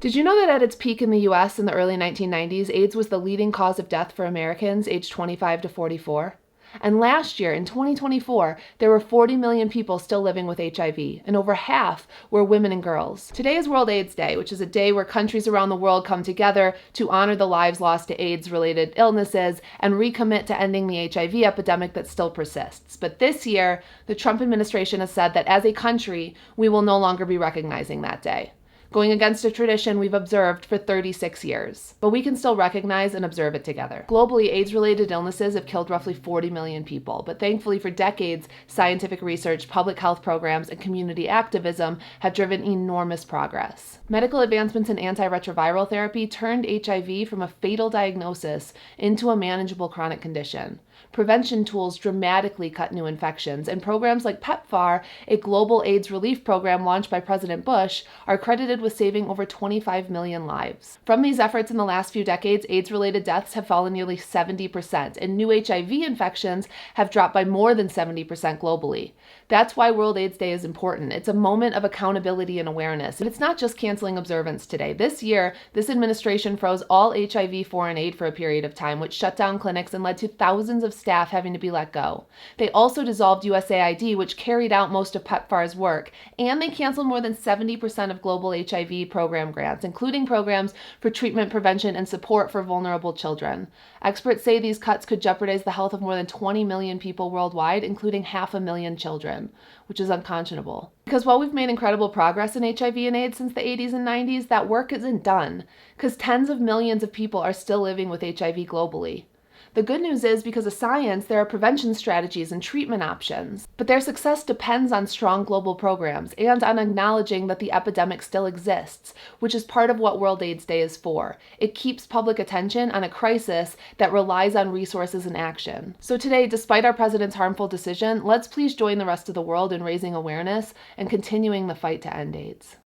Did you know that at its peak in the US in the early 1990s, AIDS was the leading cause of death for Americans aged 25 to 44? And last year, in 2024, there were 40 million people still living with HIV, and over half were women and girls. Today is World AIDS Day, which is a day where countries around the world come together to honor the lives lost to AIDS-related illnesses and recommit to ending the HIV epidemic that still persists. But this year, the Trump administration has said that as a country, we will no longer be recognizing that day, going against a tradition we've observed for 36 years. But we can still recognize and observe it together. Globally, AIDS-related illnesses have killed roughly 40 million people, but thankfully for decades, scientific research, public health programs, and community activism have driven enormous progress. Medical advancements in antiretroviral therapy turned HIV from a fatal diagnosis into a manageable chronic condition. Prevention tools dramatically cut new infections, and programs like PEPFAR, a global AIDS relief program launched by President Bush, are credited with saving over 25 million lives. From these efforts in the last few decades, AIDS-related deaths have fallen nearly 70%, and new HIV infections have dropped by more than 70% globally. That's why World AIDS Day is important. It's a moment of accountability and awareness. And it's not just canceling observance today. This year, this administration froze all HIV foreign aid for a period of time, which shut down clinics and led to thousands of staff having to be let go. They also dissolved USAID, which carried out most of PEPFAR's work, and they canceled more than 70% of global HIV program grants, including programs for treatment, prevention, and support for vulnerable children. Experts say these cuts could jeopardize the health of more than 20 million people worldwide, including 500,000 children, which is unconscionable. Because while we've made incredible progress in HIV and AIDS since the 80s and 90s, that work isn't done, because tens of millions of people are still living with HIV globally. The good news is, because of science, there are prevention strategies and treatment options. But their success depends on strong global programs and on acknowledging that the epidemic still exists, which is part of what World AIDS Day is for. It keeps public attention on a crisis that relies on resources and action. So today, despite our president's harmful decision, let's please join the rest of the world in raising awareness and continuing the fight to end AIDS.